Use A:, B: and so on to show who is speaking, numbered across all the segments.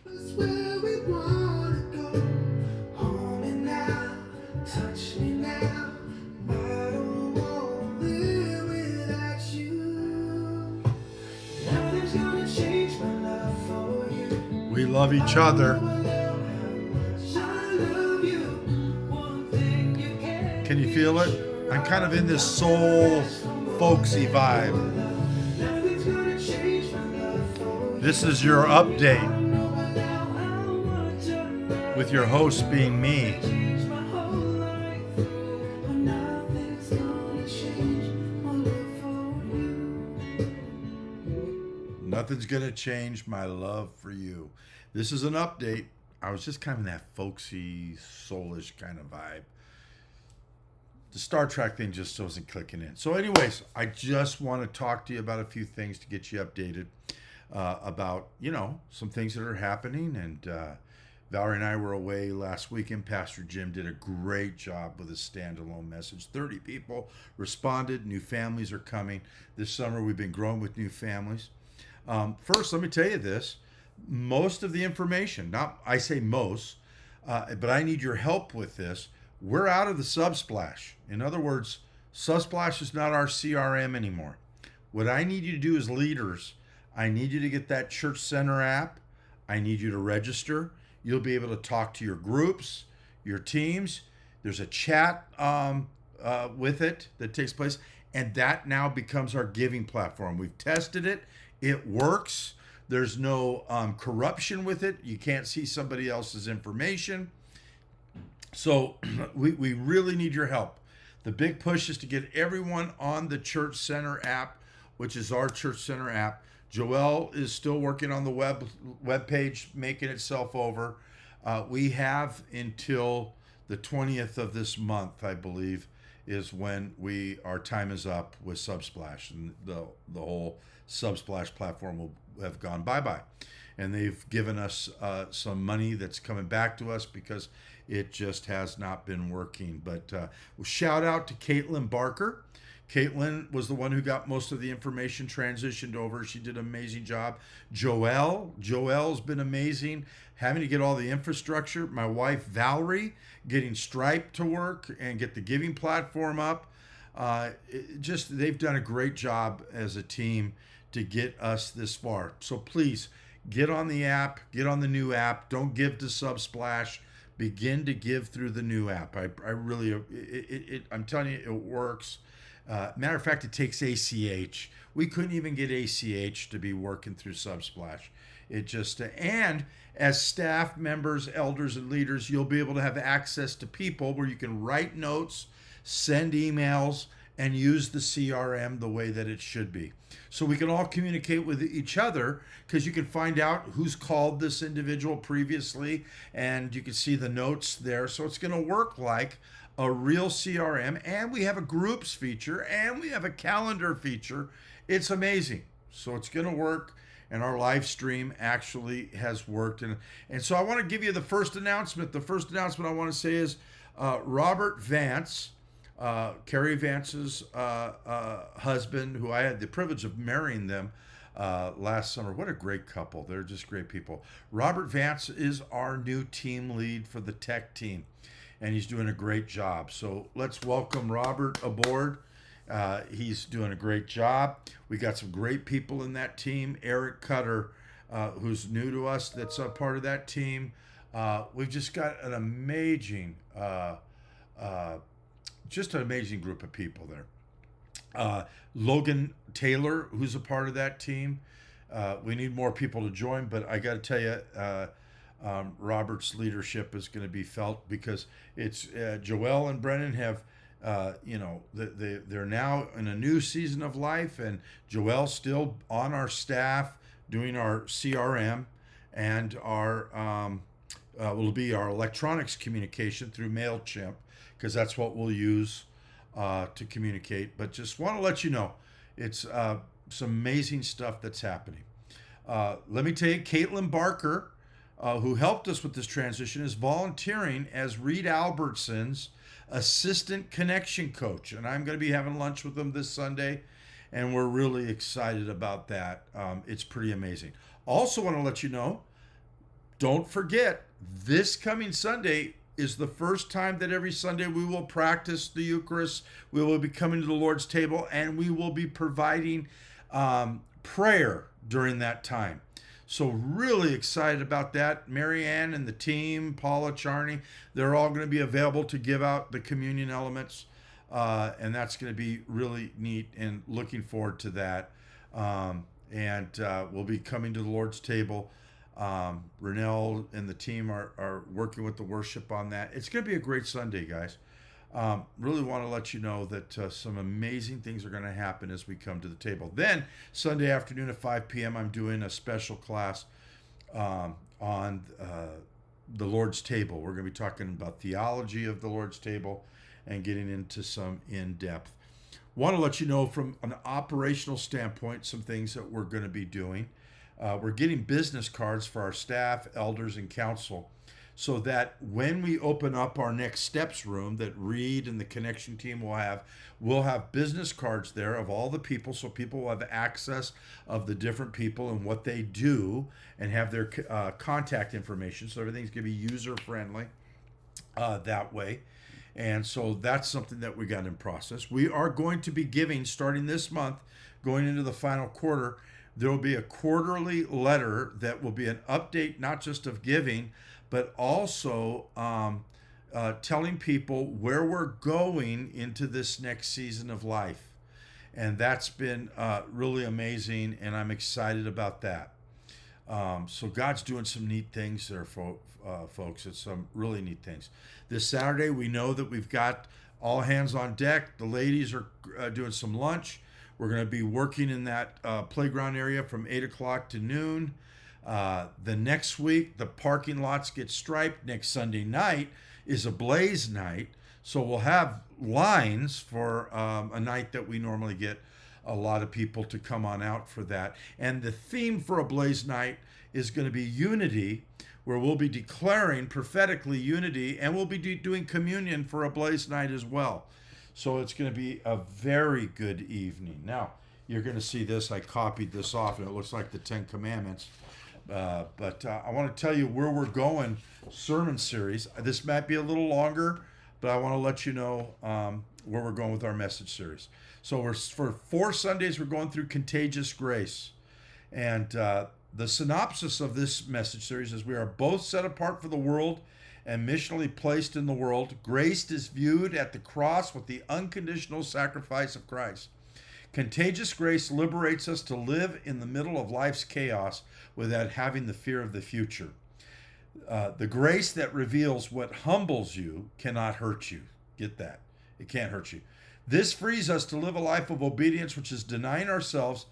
A: That's where we wanna go. Hold me now, touch me now. I don't wanna live without you. Nothing's gonna change my love for you.
B: We love each other.
A: I love you. One thing you
B: Can you feel it? I'm kind of in this soul, folksy vibe.
A: Nothing's gonna change my love for you.
B: This is your update with your host being me.
A: Change my whole life. Nothing's gonna change my love for you.
B: Nothing's going to change my love for you. This is an update. I was just kind of in that folksy, soulish kind of vibe. The Star Trek thing just wasn't clicking in. So, anyways, I just want to talk to you about a few things to get you updated about, some things that are happening. And Valerie and I were away last weekend. Pastor Jim did a great job with a standalone message. 30 people responded. New families are coming. This summer, we've been growing with new families. First, let me tell you this. Most of the information, not I say most, but I need your help with this. We're out of the Subsplash. In other words, Subsplash is not our CRM anymore. What I need you to do as leaders, I need you to get that Church Center app. I need you to register. You'll be able to talk to your groups, your teams. There's a chat with it that takes place, and that now becomes our giving platform. We've tested it. It works. There's no corruption with it. You can't see somebody else's information. So we really need your help. The big push is to get everyone on the Church Center app, which is our Church Center app. Joelle is still working on the web page, making itself over. We have until the 20th of this month, I believe, is when our time is up with Subsplash, and the whole Subsplash platform will have gone bye-bye. And they've given us some money that's coming back to us because it just has not been working. But shout out to Caitlin Barker. Caitlin was the one who got most of the information transitioned over. She did an amazing job. Joelle's been amazing, having to get all the infrastructure. My wife, Valerie, getting Stripe to work and get the giving platform up. They've done a great job as a team to get us this far. So please, get on the app, get on the new app. Don't give to Subsplash. Begin to give through the new app. I'm telling you, it works. Matter of fact, it takes ACH. We couldn't even get ACH to be working through Subsplash. And as staff members, elders, and leaders, you'll be able to have access to people where you can write notes, send emails, and use the CRM the way that it should be. So we can all communicate with each other, because you can find out who's called this individual previously, and you can see the notes there. So it's going to work like a real CRM, and we have a groups feature, and we have a calendar feature. It's amazing. So it's going to work, and our live stream actually has worked. And so I want to give you the first announcement. The first announcement I want to say is Robert Vance, Carrie Vance's husband, who I had the privilege of marrying them last summer. What a great couple. They're just great people. Robert Vance is our new team lead for the tech team, and he's doing a great job. So let's welcome Robert aboard. He's doing a great job. We got some great people in that team. Eric Cutter, who's new to us, that's a part of that team. We've just got an amazing group of people there. Logan Taylor, who's a part of that team. We need more people to join, but I got to tell you, Robert's leadership is going to be felt, because it's Joelle and Brennan have, they're now in a new season of life, and Joelle's still on our staff doing our CRM and our will be our electronics communication through MailChimp, because that's what we'll use to communicate. But just want to let you know, it's some amazing stuff that's happening. Let me tell you, Caitlin Barker, who helped us with this transition, is volunteering as Reed Albertson's assistant connection coach. And I'm going to be having lunch with them this Sunday, and we're really excited about that. It's pretty amazing. Also want to let you know, don't forget, this coming Sunday is the first time that every Sunday we will practice the Eucharist. We will be coming to the Lord's table, and we will be providing prayer during that time. So really excited about that. Mary Ann and the team, Paula, Charney, they're all going to be available to give out the communion elements. And that's going to be really neat, and looking forward to that. We'll be coming to the Lord's table. Renelle and the team are working with the worship on that. It's going to be a great Sunday, guys. Really want to let you know that some amazing things are going to happen as we come to the table. Then, Sunday afternoon at 5 p.m., I'm doing a special class on the Lord's table. We're going to be talking about theology of the Lord's table and getting into some in-depth. Want to let you know from an operational standpoint some things that we're going to be doing. We're getting business cards for our staff, elders, and council, so that when we open up our next steps room that Reed and the connection team will have, we'll have business cards there of all the people, so people will have access of the different people and what they do, and have their contact information, so everything's going to be user friendly that way. And so that's something that we got in process. We are going to be giving, starting this month, going into the final quarter, there will be a quarterly letter that will be an update, not just of giving, but also telling people where we're going into this next season of life. And that's been really amazing, and I'm excited about that. So God's doing some neat things there, folks. It's some really neat things. This Saturday, we know that we've got all hands on deck. The ladies are doing some lunch. We're going to be working in that playground area from 8 o'clock to noon. The next week, the parking lots get striped. Next Sunday night is a blaze night. So we'll have lines for a night that we normally get a lot of people to come on out for that. And the theme for a blaze night is going to be unity, where we'll be declaring prophetically unity, and we'll be doing communion for a blaze night as well. So it's going to be a very good evening. Now, you're going to see this. I copied this off, and it looks like the Ten Commandments. But I want to tell you where we're going, sermon series. This might be a little longer, but I want to let you know where we're going with our message series. So for 4 Sundays, we're going through Contagious Grace. And the synopsis of this message series is: we are both set apart for the world and missionally placed in the world. Grace is viewed at the cross with the unconditional sacrifice of Christ. Contagious grace liberates us to live in the middle of life's chaos without having the fear of the future. The grace that reveals what humbles you cannot hurt you. Get that? It can't hurt you. This frees us to live a life of obedience, which is denying ourselves,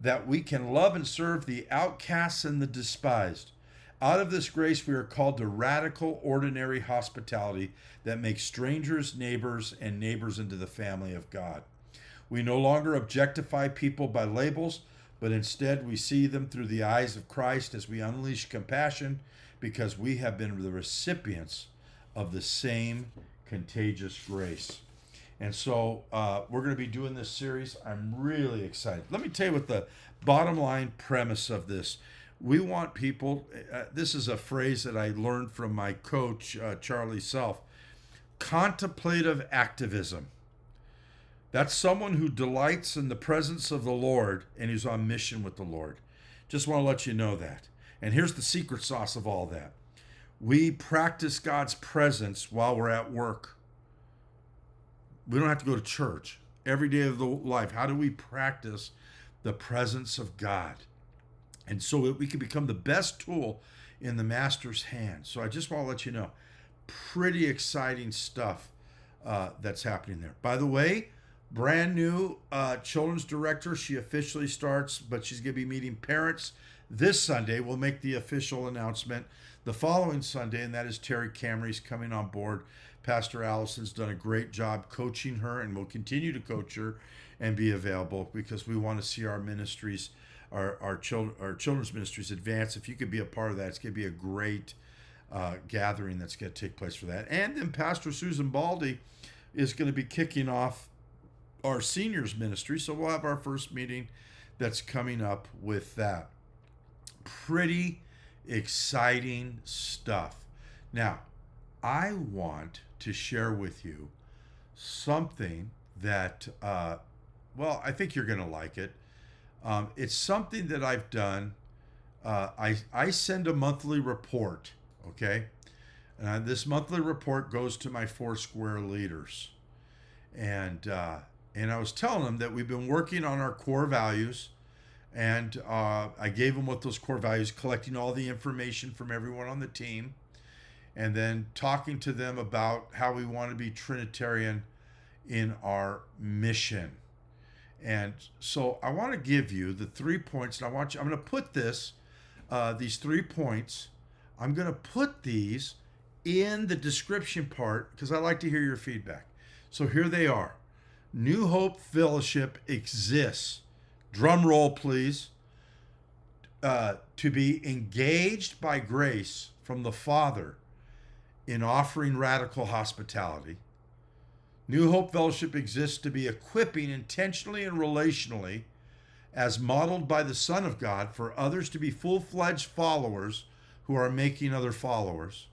B: that we can love and serve the outcasts and the despised. Out of this grace, we are called to radical, ordinary hospitality that makes strangers neighbors and neighbors into the family of God. We no longer objectify people by labels, but instead we see them through the eyes of Christ as we unleash compassion, because we have been the recipients of the same contagious grace. And so we're going to be doing this series. I'm really excited. Let me tell you what the bottom line premise of this. We want people, this is a phrase that I learned from my coach, Charlie Self, contemplative activism. That's someone who delights in the presence of the Lord and who's on mission with the Lord. Just want to let you know that. And here's the secret sauce of all that. We practice God's presence while we're at work. We don't have to go to church every day of the life. How do we practice the presence of God? And so that we can become the best tool in the Master's hand. So I just want to let you know, pretty exciting stuff that's happening there. By the way, brand new children's director. She officially starts, but she's going to be meeting parents this Sunday. We'll make the official announcement the following Sunday, and that is Terry Camry's coming on board. Pastor Allison's done a great job coaching her, and will continue to coach her and be available, because we want to see our ministries, our children's ministries advance. If you could be a part of that, it's going to be a great gathering that's going to take place for that. And then Pastor Susan Baldy is going to be kicking off our seniors ministry, so we'll have our first meeting that's coming up with that. Pretty Exciting stuff. Now, I want to share with you something that, I think you're going to like it. It's something that I've done. I send a monthly report, okay? This monthly report goes to my Foursquare leaders. And I was telling them that we've been working on our core values. And I gave them what those core values, collecting all the information from everyone on the team, and then talking to them about how we want to be Trinitarian in our mission. And so I want to give you the 3 points, and I'm going to put these 3 points, I'm going to put these in the description part because I like to hear your feedback. So here they are. New Hope Fellowship exists. Drum roll, please. To be engaged by grace from the Father in offering radical hospitality. New Hope Fellowship exists to be equipping intentionally and relationally as modeled by the Son of God for others to be full-fledged followers who are making other followers.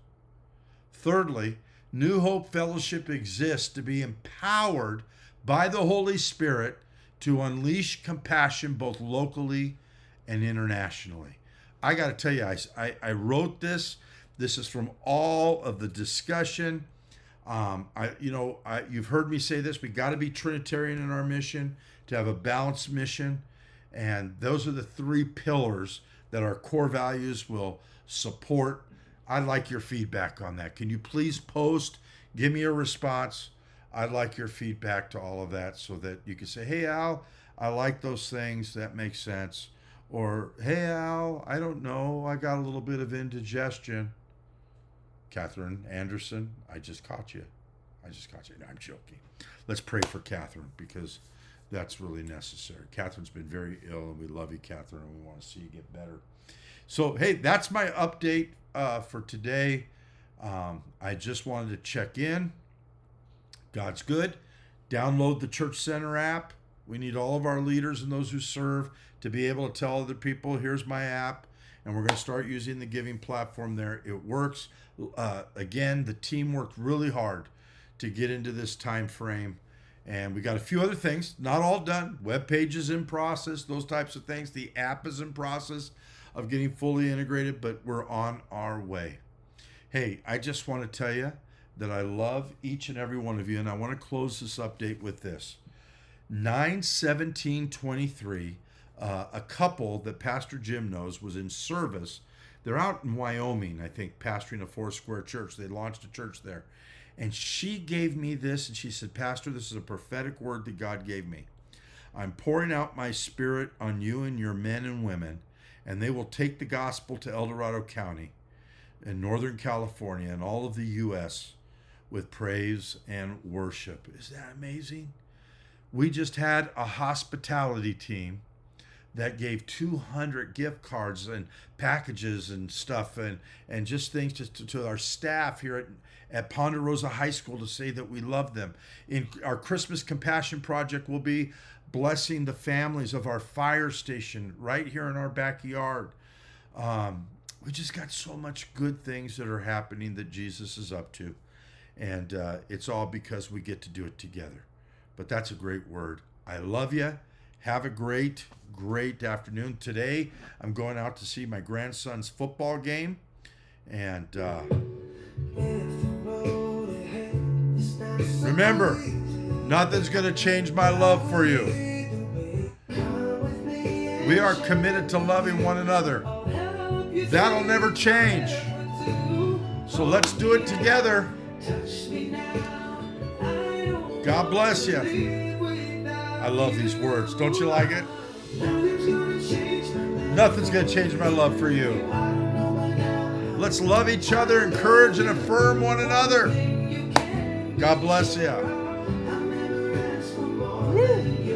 B: Thirdly, New Hope Fellowship exists to be empowered by the Holy Spirit to unleash compassion both locally and internationally. I got to tell you, I wrote this. This is from all of the discussion. You've heard me say this. We got to be Trinitarian in our mission to have a balanced mission, and those are the 3 pillars that our core values will support. I'd like your feedback on that. Can you please post? Give me a response. I'd like your feedback to all of that so that you can say, hey, Al, I like those things. That makes sense. Or, hey, Al, I don't know. I got a little bit of indigestion. Catherine Anderson, I just caught you. No, I'm joking. Let's pray for Catherine because that's really necessary. Catherine's been very ill, and we love you, Catherine, and we want to see you get better. So, hey, that's my update for today. I just wanted to check in. God's good. Download the Church Center app. We need all of our leaders and those who serve to be able to tell other people, here's my app. And we're going to start using the giving platform there. It works. Again, the team worked really hard to get into this time frame. And we got a few other things, not all done. Web pages in process, those types of things. The app is in process of getting fully integrated, but we're on our way. Hey, I just want to tell you that I love each and every one of you, and I want to close this update with this. 9/17/23, a couple that Pastor Jim knows was in service. They're out in Wyoming, I think, pastoring a Foursquare church. They launched a church there. And she gave me this, and she said, Pastor, this is a prophetic word that God gave me. I'm pouring out my spirit on you and your men and women, and they will take the gospel to El Dorado County in Northern California and all of the U.S. with praise and worship. Is that amazing? We just had a hospitality team that gave 200 gift cards and packages and stuff and just things to our staff here at Ponderosa High School to say that we love them. In our Christmas Compassion Project, we'll be blessing the families of our fire station right here in our backyard. We just got so much good things that are happening that Jesus is up to. And it's all because we get to do it together. But that's a great word. I love you. Have a great afternoon. Today, I'm going out to see my grandson's football game. And remember, nothing's going to change my love for you. We are committed to loving one another. That'll never change. So let's do it together. God bless you. I love these words. Don't you like it? Nothing's going to change my love for you. Let's love each other, encourage and affirm one another. God bless you.